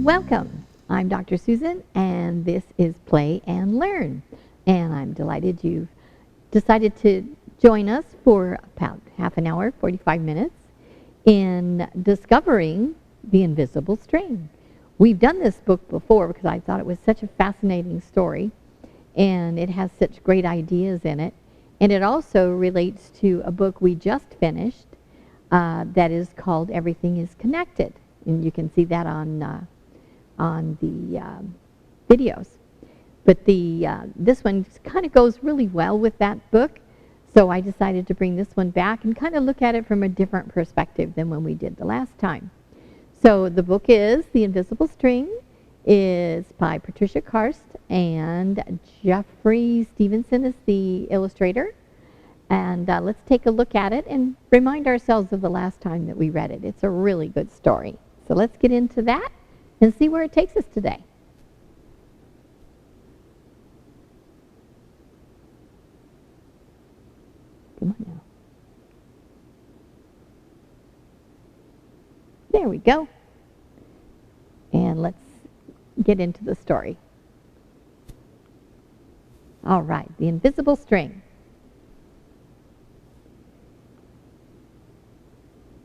Welcome. I'm Dr. Susan, and this is Play and Learn. And I'm delighted you've decided to join us for about half an hour, 45 minutes, in discovering the invisible string. We've done this book before because I thought it was such a fascinating story, and it has such great ideas in it. And it also relates to a book we just finished that is called Everything is Connected. And you can see that on the videos. But this one kind of goes really well with that book, so I decided to bring this one back and kind of look at it from a different perspective than when we did the last time. So the book is The Invisible String, is by Patricia Karst, and Jeffrey Stevenson is the illustrator. And let's take a look at it and remind ourselves of the last time that we read it. It's a really good story. So let's get into that and see where it takes us today. Come on now. There we go. And let's get into the story. All right, The Invisible String.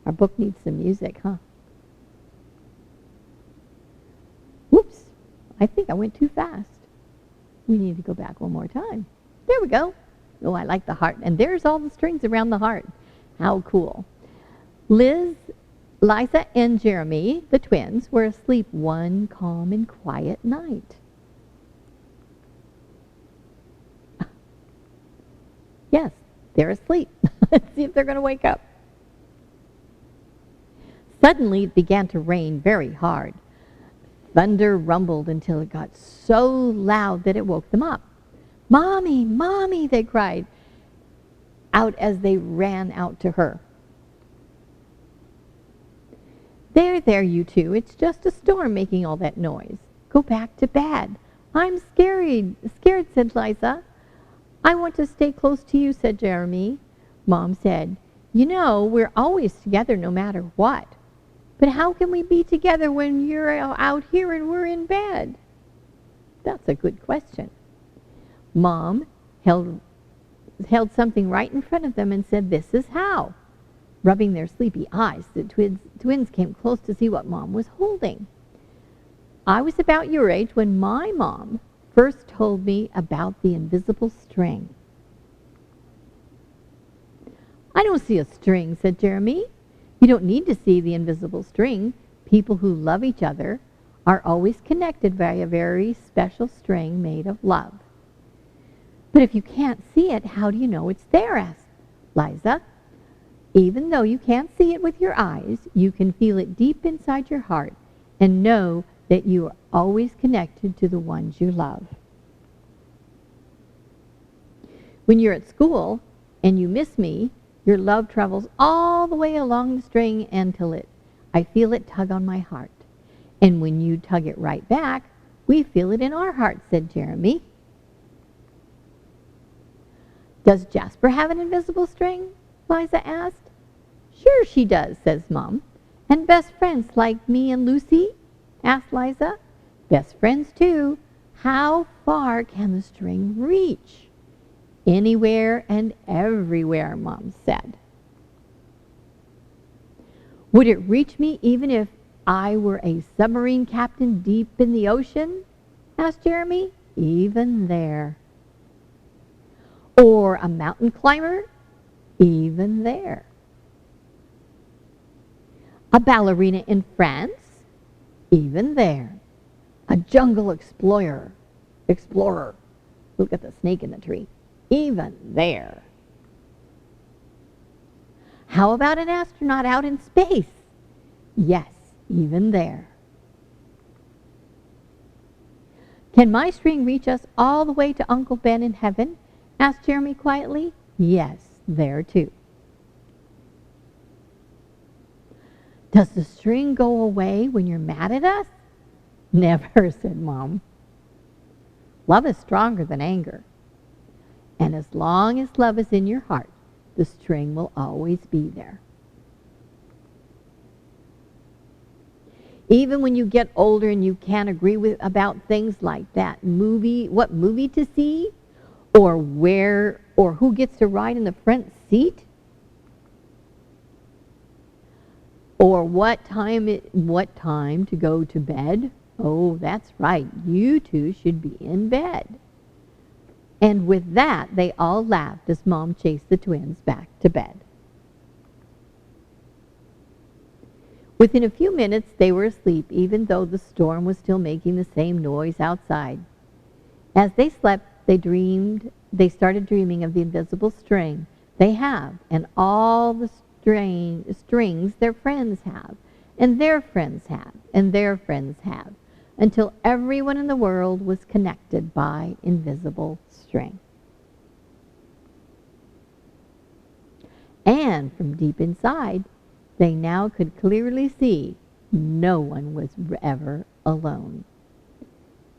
Our book needs some music, huh? Whoops, I think I went too fast. We need to go back one more time. There we go. Oh, I like the heart. And there's all the strings around the heart. How cool. Liza, and Jeremy, the twins, were asleep one calm and quiet night. Yes, they're asleep. Let's see if they're going to wake up. Suddenly, it began to rain very hard. Thunder rumbled until it got so loud that it woke them up. "Mommy, Mommy," they cried out as they ran out to her. There, you two. It's just a storm making all that noise. Go back to bed." "I'm scared," said Liza. "I want to stay close to you," said Jeremy. Mom said, "You know, we're always together no matter what. But how can we be together when you're out here and we're in bed?" That's a good question. Mom held something right in front of them and said, "This is how." Rubbing their sleepy eyes, the twins came close to see what Mom was holding. "I was about your age when my mom first told me about the invisible string." "I don't see a string," said Jeremy. "You don't need to see the invisible string. People who love each other are always connected by a very special string made of love." "But if you can't see it, how do you know it's there?" asked Liza. "Even though you can't see it with your eyes, you can feel it deep inside your heart and know that you are always connected to the ones you love. When you're at school and you miss me, your love travels all the way along the string until I feel it tug on my heart. And when you tug it right back, we feel it in our hearts," said Jeremy. "Does Jasper have an invisible string?" Liza asked. "Sure she does," says Mom. "And best friends like me and Lucy?" asked Liza. "Best friends too. How far can the string reach?" "Anywhere and everywhere," Mom said. "Would it reach me even if I were a submarine captain deep in the ocean?" asked Jeremy. "Even there." "Or a mountain climber?" "Even there." "A ballerina in France?" "Even there." "A jungle explorer? Look at the snake in the tree." "Even there." "How about an astronaut out in space?" "Yes, even there." "Can my string reach us all the way to Uncle Ben in heaven?" asked Jeremy quietly. "Yes, there too." "Does the string go away when you're mad at us?" "Never," said Mom. "Love is stronger than anger. And as long as love is in your heart, the string will always be there." Even when you get older and you can't agree with about things like that movie, what movie to see, or where or who gets to ride in the front seat, or what time to go to bed. Oh, that's right. You two should be in bed. And with that, they all laughed as Mom chased the twins back to bed. Within a few minutes, they were asleep, even though the storm was still making the same noise outside. As they slept, they started dreaming of the invisible string they have and all the strings their friends have, and their friends have, and their friends have, until everyone in the world was connected by invisible string. And from deep inside, they now could clearly see no one was ever alone.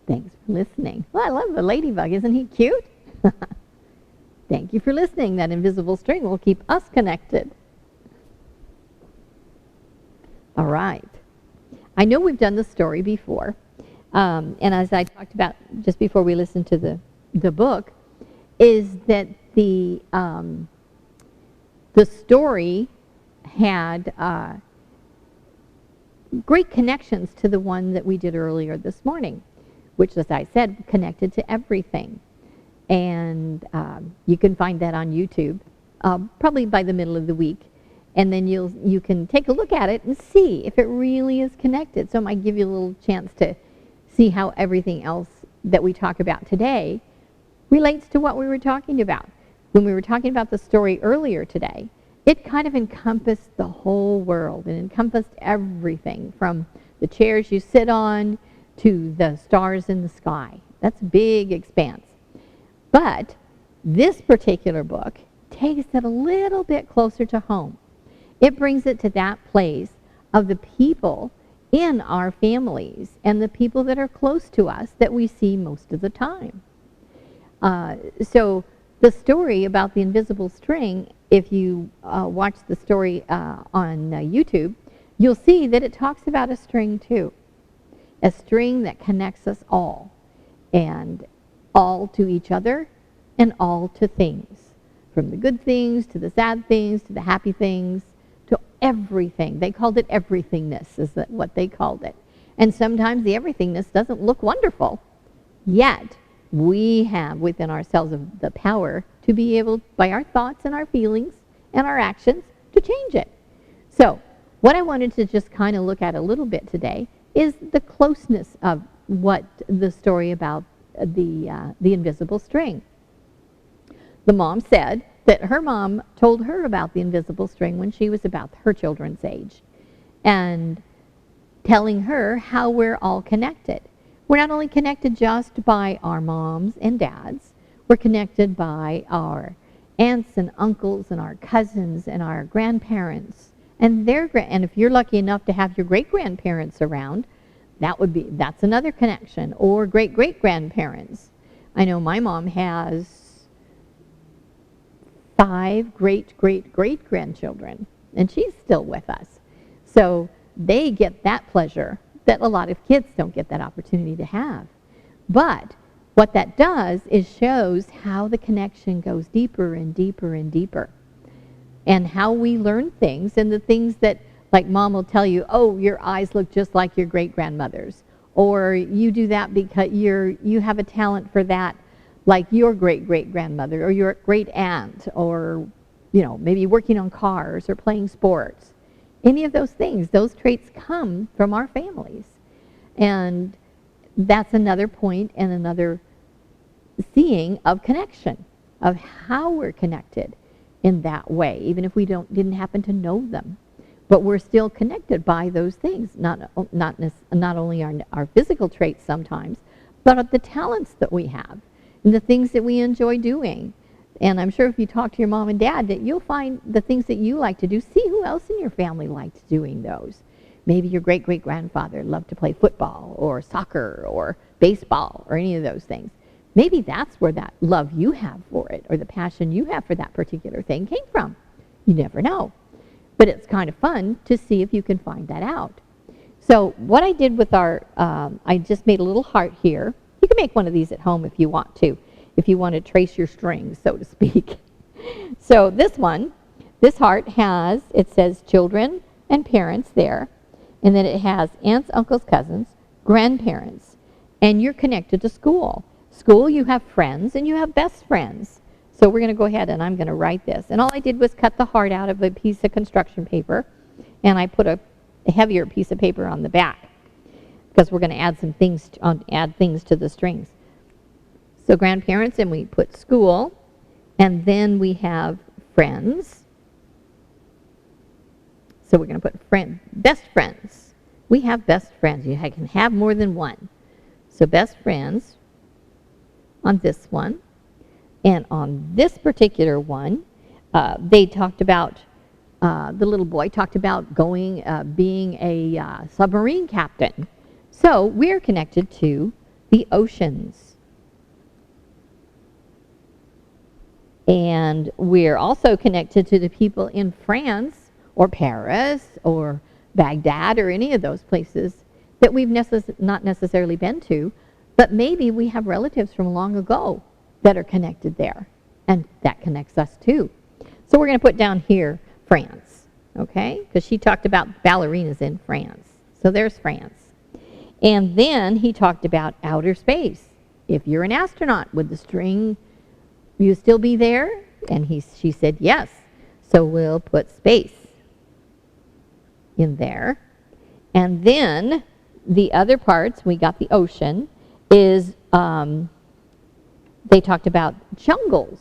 Thanks for listening. Well, I love the ladybug. Isn't he cute? Thank you for listening. That invisible string will keep us connected. All right. I know we've done the story before. And as I talked about just before we listened to the book, is that the story had great connections to the one that we did earlier this morning, which, as I said, connected to everything. And you can find that on YouTube, probably by the middle of the week. And then you can take a look at it and see if it really is connected. So it might give you a little chance to see how everything else that we talk about today relates to what we were talking about. When we were talking about the story earlier today, it kind of encompassed the whole world and encompassed everything from the chairs you sit on to the stars in the sky. That's a big expanse. But this particular book takes it a little bit closer to home. It brings it to that place of the people in our families and the people that are close to us that we see most of the time. So the story about the invisible string, if you watch the story on YouTube, you'll see that it talks about a string too. A string that connects us all, and all to each other and all to things. From the good things to the sad things to the happy things to everything. They called it everythingness, is what they called it. And sometimes the everythingness doesn't look wonderful. Yet, we have within ourselves the power to be able, by our thoughts and our feelings and our actions, to change it. So, what I wanted to just kind of look at a little bit today is the closeness of what the story about the invisible string. The mom said that her mom told her about the invisible string when she was about her children's age, and telling her how we're all connected. We're not only connected just by our moms and dads, we're connected by our aunts and uncles and our cousins and our grandparents and and if you're lucky enough to have your great-grandparents around, that's another connection, or great-great-grandparents. I know my mom has 5 great-great-great-grandchildren, and she's still with us. So they get that pleasure that a lot of kids don't get that opportunity to have. But what that does is shows how the connection goes deeper and deeper and deeper, and how we learn things, and the things that, like Mom will tell you, oh, your eyes look just like your great-grandmother's, or you do that because you have a talent for that, like your great-great-grandmother or your great-aunt, or maybe working on cars or playing sports. Any of those things, those traits come from our families. And that's another point and another seeing of connection, of how we're connected in that way, even if we didn't happen to know them. But we're still connected by those things, not only our physical traits sometimes, but the talents that we have and the things that we enjoy doing. And I'm sure if you talk to your mom and dad, that you'll find the things that you like to do. See who else in your family liked doing those. Maybe your great-great-grandfather loved to play football or soccer or baseball or any of those things. Maybe that's where that love you have for it, or the passion you have for that particular thing, came from. You never know. But it's kind of fun to see if you can find that out. So what I did with our, I just made a little heart here. You can make one of these at home if you want to trace your strings, so to speak. So this one, this heart has, it says children and parents there, and then it has aunts, uncles, cousins, grandparents, and you're connected to school. School, you have friends, and you have best friends. So we're going to go ahead and I'm going to write this. And all I did was cut the heart out of a piece of construction paper, and I put a heavier piece of paper on the back because we're going to add some things, add things to the strings. So grandparents, and we put school, and then we have friends. So we're going to put best friends. We have best friends. You can have more than one. So best friends on this one. And on this particular one, they talked about, the little boy talked about being a submarine captain. So we're connected to the oceans. And we're also connected to the people in France or Paris or Baghdad or any of those places that we've not necessarily been to, but maybe we have relatives from long ago that are connected there, and that connects us too. So we're going to put down here France, okay? Because she talked about ballerinas in France. So there's France. And then he talked about outer space. If you're an astronaut, would the string, you still be there? And she said yes. So we'll put space in there. And then the other parts, we got the ocean, is they talked about jungles.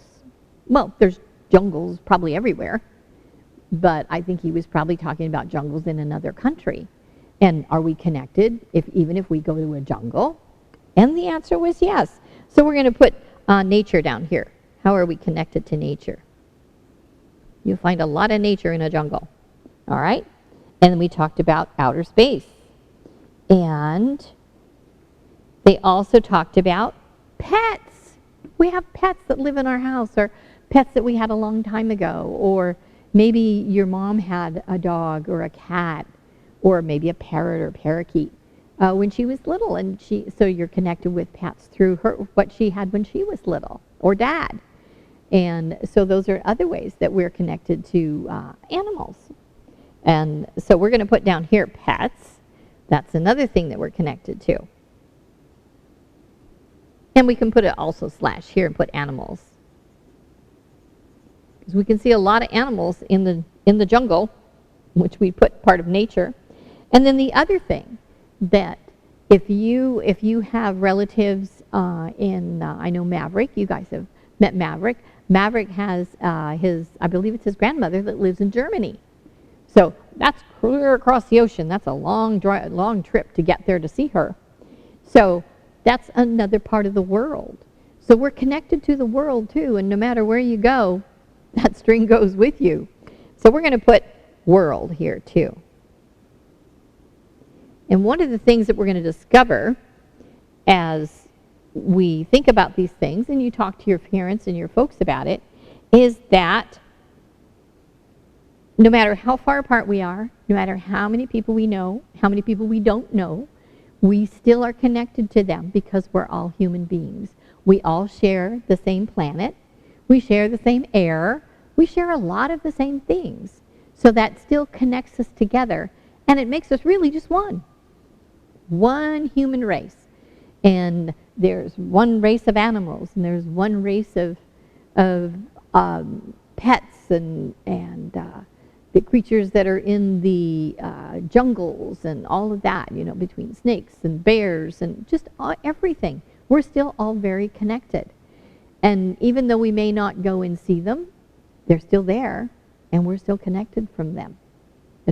Well, there's jungles probably everywhere, but I think he was probably talking about jungles in another country. And are we connected even if we go to a jungle? And the answer was yes. So we're going to put nature down here. How are we connected to nature? You'll find a lot of nature in a jungle. All right? And then we talked about outer space. And they also talked about pets. We have pets that live in our house, or pets that we had a long time ago, or maybe your mom had a dog or a cat, or maybe a parrot or parakeet when she was little, and so you're connected with pets through what she had when she was little, or dad. And so those are other ways that we're connected to animals. And so we're going to put down here pets. That's another thing that we're connected to. And we can put it also slash here and put animals. Because we can see a lot of animals in the jungle, which we put part of nature. And then the other thing, that if you have relatives I know Maverick, you guys have met Maverick. Maverick has I believe it's his grandmother that lives in Germany. So that's clear across the ocean. That's a long trip to get there to see her. So that's another part of the world. So we're connected to the world too, and no matter where you go, that string goes with you. So we're going to put world here too. And one of the things that we're going to discover as we think about these things, and you talk to your parents and your folks about it, is that no matter how far apart we are, no matter how many people we know, how many people we don't know, we still are connected to them because we're all human beings. We all share the same planet. We share the same air. We share a lot of the same things. So that still connects us together, and it makes us really just one human race. And there's one race of animals, and there's one race of pets and the creatures that are in the jungles and all of that, between snakes and bears and just everything. We're still all very connected. And even though we may not go and see them, they're still there, and we're still connected from them,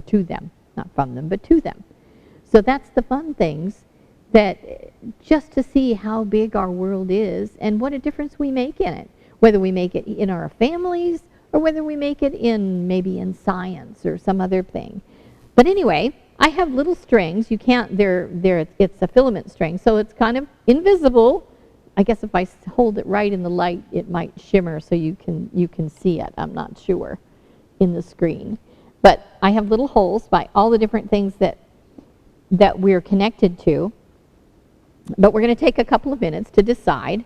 to them, not from them, but to them. So that's the fun things, that just to see how big our world is and what a difference we make in it, whether we make it in our families or whether we make it maybe in science or some other thing. But anyway, I have little strings. You can't, it's a filament string, so it's kind of invisible. I guess if I hold it right in the light, it might shimmer so you can see it. I'm not sure in the screen. But I have little holes by all the different things that that we're connected to. But we're going to take a couple of minutes to decide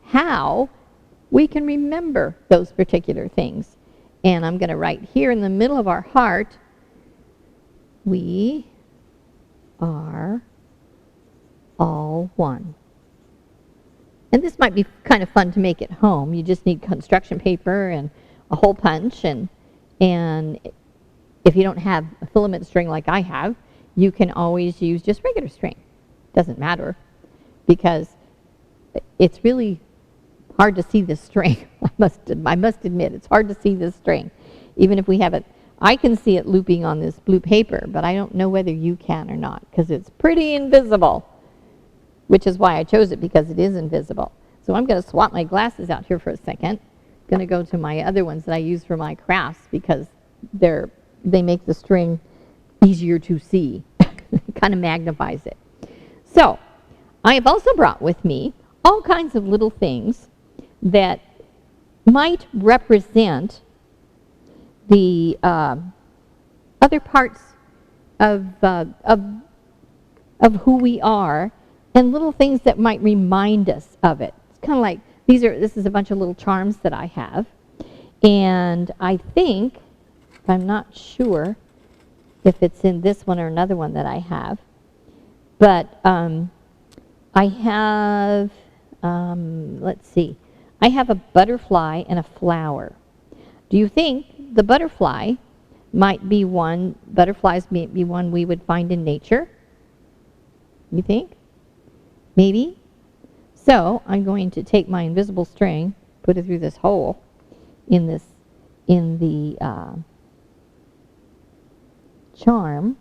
how we can remember those particular things. And I'm going to write here in the middle of our heart, we are all one. And this might be kind of fun to make at home. You just need construction paper and a hole punch. And if you don't have a filament string like I have, you can always use just regular string. Doesn't matter, because it's really hard to see this string. I must admit, it's hard to see this string. Even if we have it, I can see it looping on this blue paper, but I don't know whether you can or not, because it's pretty invisible, which is why I chose it, because it is invisible. So I'm going to swap my glasses out here for a second. I'm going to go to my other ones that I use for my crafts, because they make the string easier to see. It kind of magnifies it. So I have also brought with me all kinds of little things that might represent the other parts of who we are, and little things that might remind us of it. It's kind of like, this is a bunch of little charms that I have. And I think, I'm not sure if it's in this one or another one that I have, but I have, let's see, I have a butterfly and a flower. Do you think the butterflies might be one we would find in nature? You think? Maybe? So I'm going to take my invisible string, put it through this hole in the charm.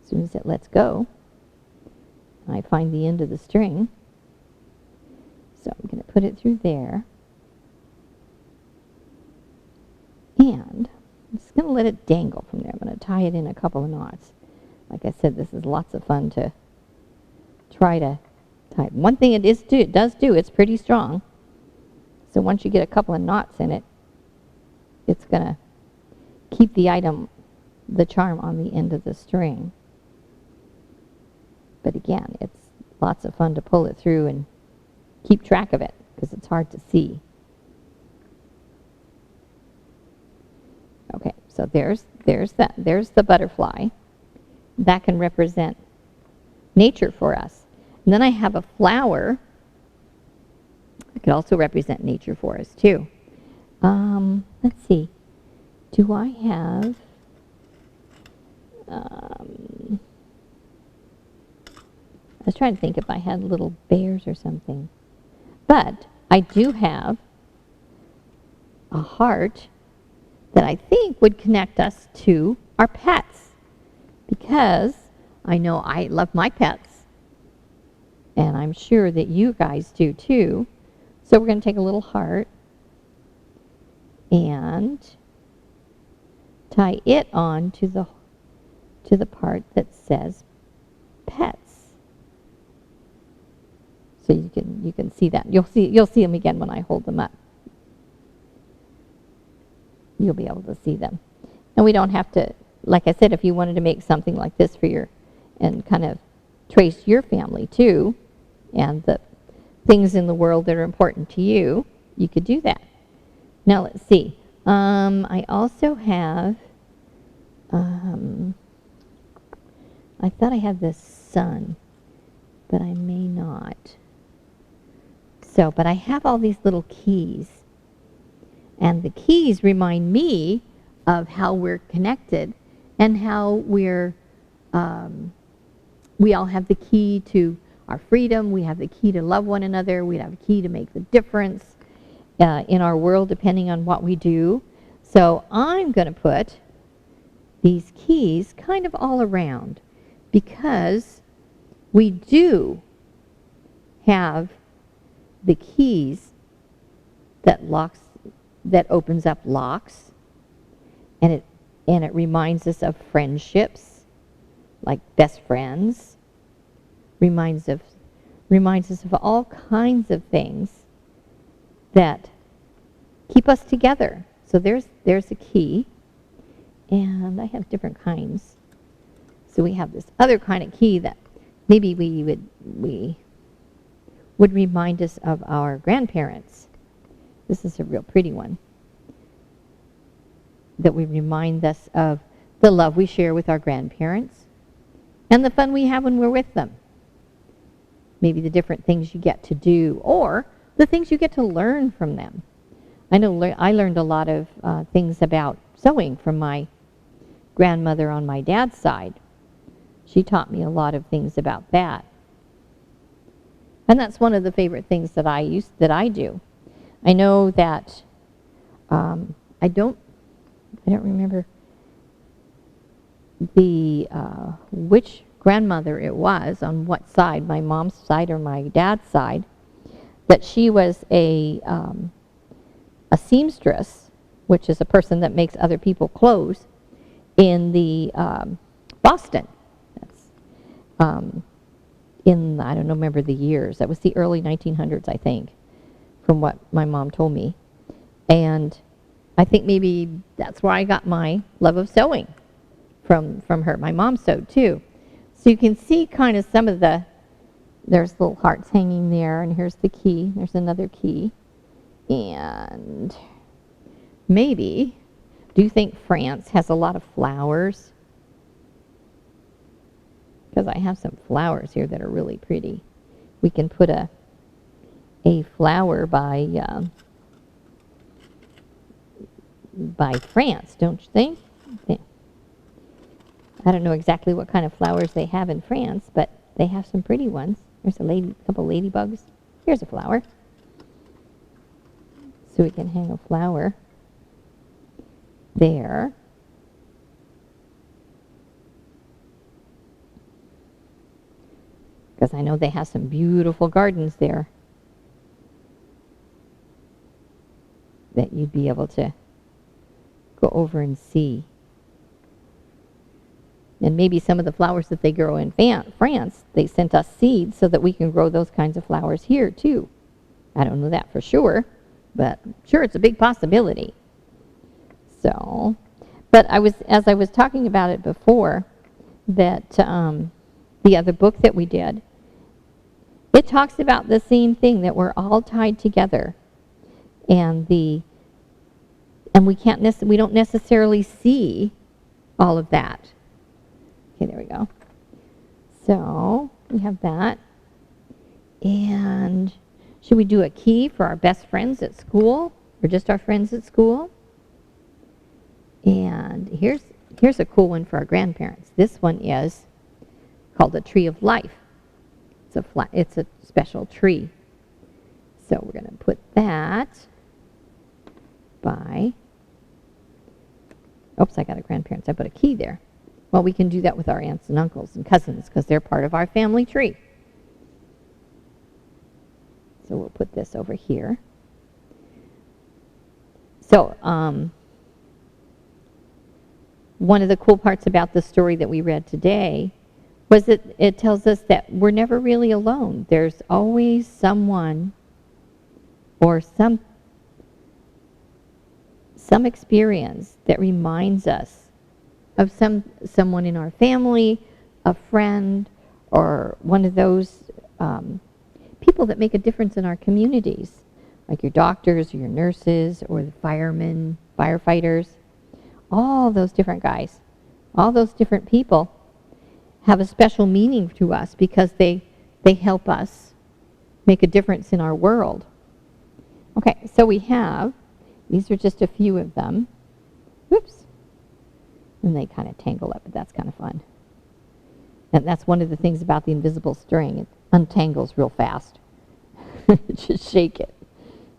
As soon as it lets go, I find the end of the string. So I'm going to put it through there. And I'm just going to let it dangle from there. I'm going to tie it in a couple of knots. Like I said, this is lots of fun to try to tie. One thing it does do, it's pretty strong. So once you get a couple of knots in it, it's going to keep the charm on the end of the string. But again, it's lots of fun to pull it through and keep track of it, because it's hard to see. Okay, so there's the butterfly. That can represent nature for us. And then I have a flower that could also represent nature for us too. Let's see. Do I have I was trying to think if I had little bears or something. But I do have a heart that I think would connect us to our pets, because I know I love my pets, and I'm sure that you guys do too. So we're going to take a little heart and tie it on to the part that says pets. So you can see that. You'll see them again when I hold them up. You'll be able to see them. And we don't have to, like I said, if you wanted to make something like this for and kind of trace your family too, and the things in the world that are important to you, you could do that. Now let's see. I also have, I thought I had the sun, but I may not. So, but I have all these little keys. And the keys remind me of how we're connected, and how we all have the key to our freedom. We have the key to love one another. We have a key to make the difference in our world, depending on what we do. So I'm going to put these keys kind of all around, because we do have the keys that opens up locks, and it reminds us of friendships, like best friends. Reminds us of all kinds of things that keep us together. So there's a key, and I have different kinds. So we have this other kind of key that maybe we would remind us of our grandparents. This is a real pretty one. That we remind us of the love we share with our grandparents and the fun we have when we're with them. Maybe the different things you get to do or the things you get to learn from them. I know I learned a lot of things about sewing from my grandmother on my dad's side. She taught me a lot of things about that. And that's one of the favorite things that I do. I know that I don't remember the which grandmother it was on what side, my mom's side or my dad's side, that she was a seamstress, which is a person that makes other people clothes in the Boston. That's I don't remember the years. That was the early 1900s, I think, from what my mom told me. And I think maybe that's where I got my love of sewing from her. My mom sewed too. So you can see kind of some of there's little hearts hanging there, and here's the key. There's another key. And maybe, do you think France has a lot of flowers? Because I have some flowers here that are really pretty. We can put a flower by France, don't you think? I don't know exactly what kind of flowers they have in France, but they have some pretty ones. There's a couple ladybugs. Here's a flower. So we can hang a flower there. Because I know they have some beautiful gardens there that you'd be able to go over and see. And maybe some of the flowers that they grow in France, they sent us seeds so that we can grow those kinds of flowers here too. I don't know that for sure, but sure, it's a big possibility. So, but as I was talking about it before, that the other book that we did, it talks about the same thing, that we're all tied together, and we don't necessarily see all of that. Okay, there we go. So we have that. And should we do a key for our best friends at school, or just our friends at school? And here's a cool one for our grandparents. This one is called a tree of life. It's a special tree. So we're going to put that by. Oops, I got a grandparents. I put a key there. Well, we can do that with our aunts and uncles and cousins because they're part of our family tree. So we'll put this over here. So one of the cool parts about the story that we read today was that it tells us that we're never really alone. There's always someone or some experience that reminds us of someone in our family, a friend, or one of those people that make a difference in our communities, like your doctors or your nurses or the firemen, firefighters, all those different guys, all those different people have a special meaning to us because they help us make a difference in our world. Okay, so these are just a few of them. Whoops. And they kind of tangle up, but that's kind of fun. And that's one of the things about the invisible string. It untangles real fast. Just shake it,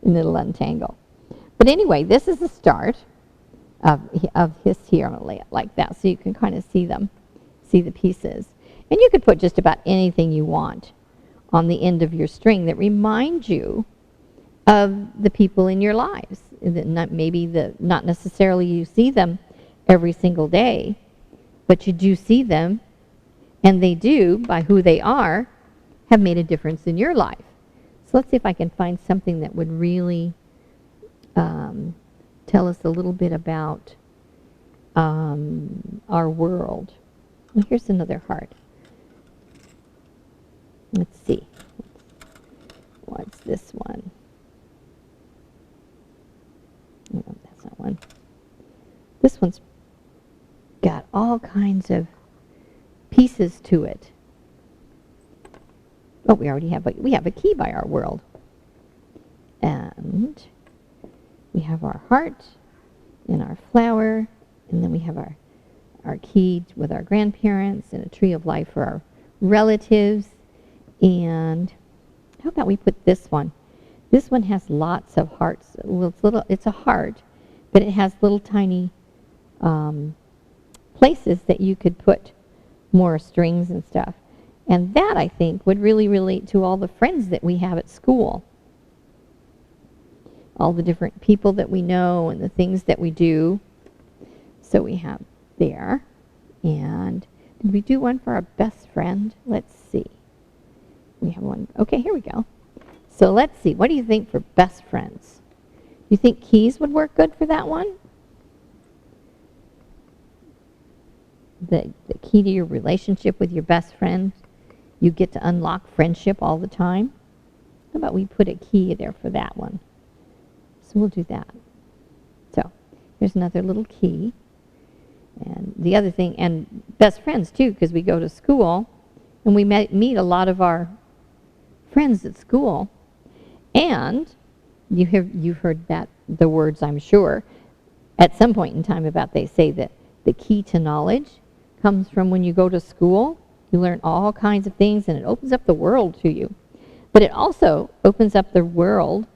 and it'll untangle. But anyway, this is the start of his here. I'm going to lay it like that so you can kind of see them, see the pieces. And you could put just about anything you want on the end of your string that reminds you of the people in your lives. Not necessarily you see them every single day, but you do see them, and they do, by who they are, have made a difference in your life. So let's see if I can find something that would really tell us a little bit about our world. Well, here's another heart. Let's see. What's this one? No, that's not one. This one's got all kinds of pieces to it. Oh, we already have a key by our world. And we have our heart and our flower, and then we have our key with our grandparents and a tree of life for our relatives. And how about we put this one? This one has lots of hearts. Well, it's a heart, but it has little tiny places that you could put more strings and stuff. And that, I think, would really relate to all the friends that we have at school. All the different people that we know and the things that we do. So we have there. And did we do one for our best friend? Let's see. We have one. Okay, here we go. So let's see. What do you think for best friends? Do you think keys would work good for that one? The key to your relationship with your best friend. You get to unlock friendship all the time. How about we put a key there for that one? So we'll do that. So here's another little key. And the other thing, and best friends too, because we go to school and we meet a lot of our friends at school. And you've heard that the words, I'm sure, at some point in time about they say that the key to knowledge comes from when you go to school. You learn all kinds of things and it opens up the world to you. But it also opens up the world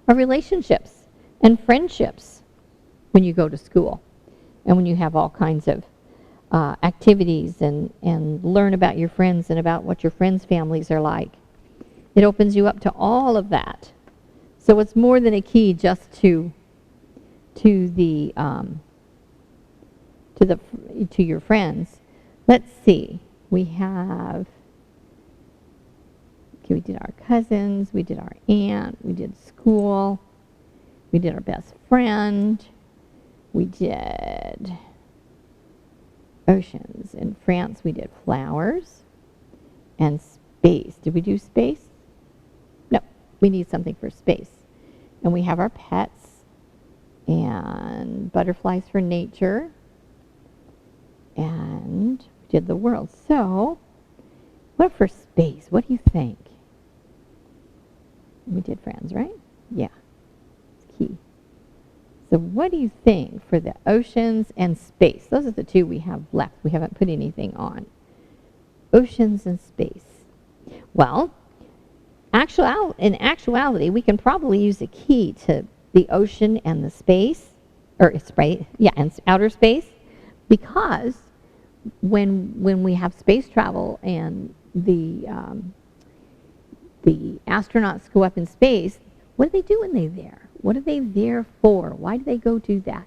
of relationships and friendships when you go to school. And when you have all kinds of activities and learn about your friends and about what your friends' families are like. It opens you up to all of that. So it's more than a key just to your friends. Let's see. We have, okay, we did our cousins, we did our aunt, we did school, we did our best friend, we did oceans. In France, we did flowers and space. Did we do space? No, we need something for space. And we have our pets and butterflies for nature. And we did the world. So, what for space? What do you think? We did friends, right? Yeah, it's key. So what do you think for the oceans and space? Those are the two we have left. We haven't put anything on. Oceans and space. Well, in actuality, we can probably use a key to the ocean and the space, and outer space, because when we have space travel and the astronauts go up in space, what do they do when they're there? What are they there for? Why do they go do that?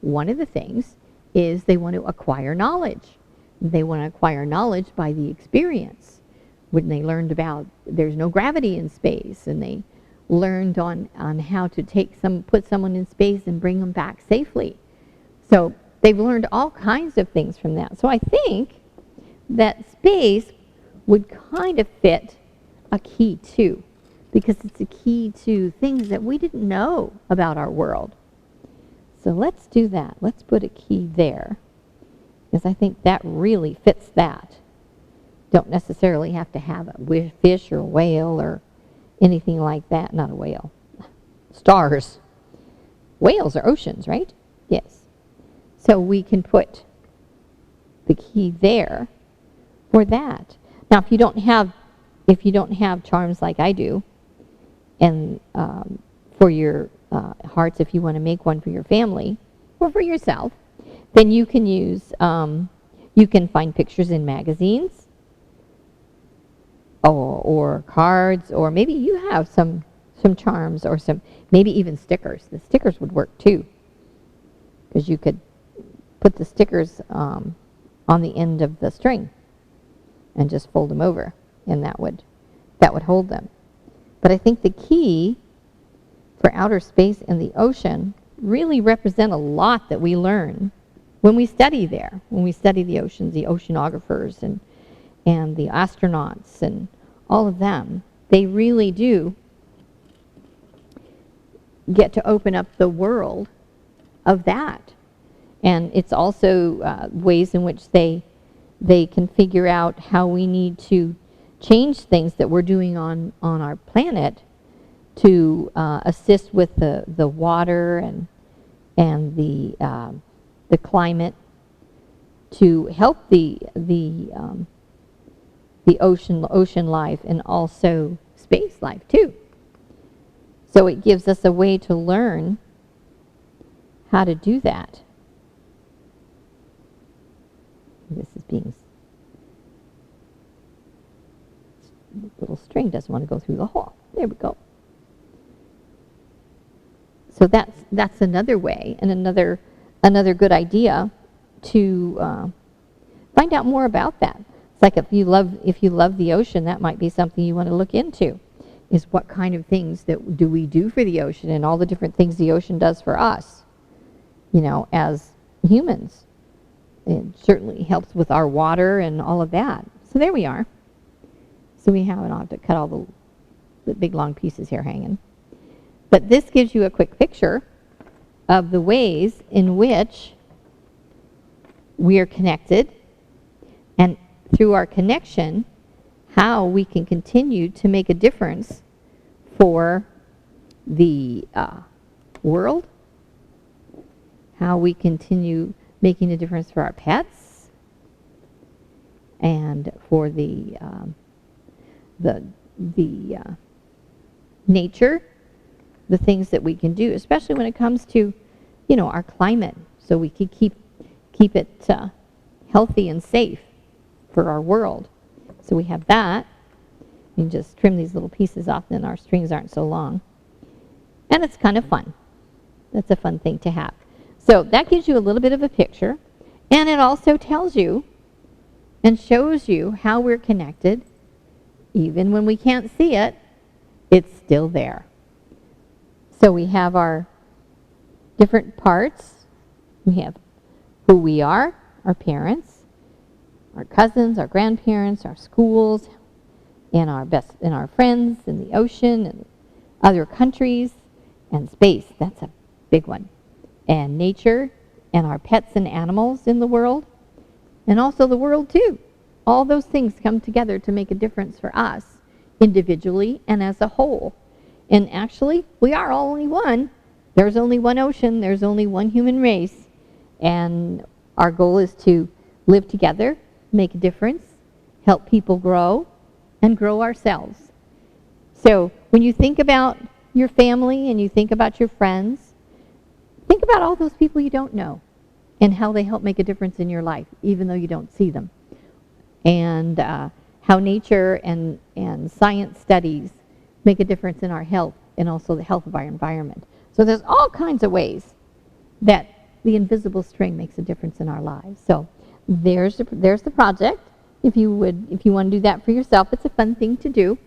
One of the things is they want to acquire knowledge. They want to acquire knowledge by the experience. When they learned about there's no gravity in space, and they learned on how to put someone in space and bring them back safely. So they've learned all kinds of things from that. So I think that space would kind of fit a key too, because it's a key to things that we didn't know about our world. So let's do that. Let's put a key there, because I think that really fits that. Don't necessarily have to have a fish or a whale or anything like that. Not a whale. Stars. Whales are oceans, right? Yes. So we can put the key there for that. Now, if you don't have charms like I do, and for your hearts, if you want to make one for your family or for yourself, then you can use, you can find pictures in magazines or cards, or maybe you have some charms or maybe even stickers. The stickers would work too, because you could put the stickers on the end of the string and just fold them over, and that would hold them. But I think the key for outer space and the ocean really represent a lot that we learn when we study there, when we study the oceans, the oceanographers and the astronauts and all of them, they really do get to open up the world of that. And it's also ways in which they can figure out how we need to change things that we're doing on our planet to assist with the water and the climate, to help the ocean life and also space life too. So it gives us a way to learn how to do that. This is being, the little string doesn't want to go through the hole. There we go. So that's another way and another good idea to find out more about that. It's like if you love the ocean, that might be something you want to look into. Is what kind of things that do we do for the ocean and all the different things the ocean does for us, you know, as humans. It certainly helps with our water and all of that. So there we are. So we have, and I'll have to cut all the big long pieces here hanging. But this gives you a quick picture of the ways in which we are connected, and through our connection, how we can continue to make a difference for the world, how we continue making a difference for our pets, and for the nature, the things that we can do, especially when it comes to, you know, our climate, so we can keep it healthy and safe for our world. So we have that. You can just trim these little pieces off, then our strings aren't so long. And it's kind of fun. That's a fun thing to have. So that gives you a little bit of a picture. And it also tells you and shows you how we're connected. Even when we can't see it, it's still there. So we have our different parts. We have who we are, our parents, our cousins, our grandparents, our schools, and our friends, and the ocean, and other countries, and space. That's a big one. And nature, and our pets and animals in the world, and also the world too. All those things come together to make a difference for us, individually and as a whole. And actually, we are all only one. There's only one ocean. There's only one human race. And our goal is to live together, make a difference, help people grow, and grow ourselves. So when you think about your family and you think about your friends, think about all those people you don't know and how they help make a difference in your life, even though you don't see them. And how nature and science studies make a difference in our health and also the health of our environment. So there's all kinds of ways that the invisible string makes a difference in our lives. So there's the project. If you want to do that for yourself, it's a fun thing to do.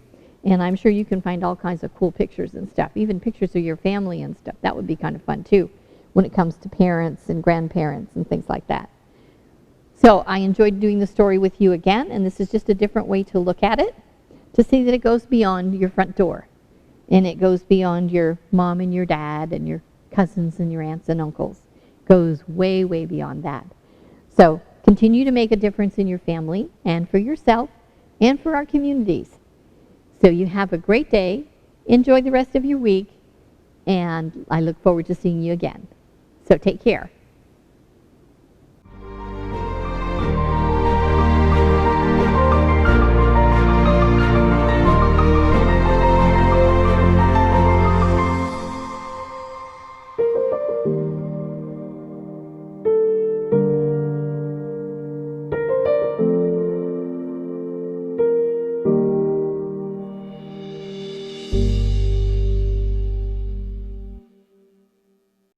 And I'm sure you can find all kinds of cool pictures and stuff, even pictures of your family and stuff. That would be kind of fun too when it comes to parents and grandparents and things like that. So I enjoyed doing the story with you again, and this is just a different way to look at it, to see that it goes beyond your front door. And it goes beyond your mom and your dad and your cousins and your aunts and uncles. It goes way, way beyond that. So continue to make a difference in your family and for yourself and for our communities. So you have a great day. Enjoy the rest of your week. And I look forward to seeing you again. So take care.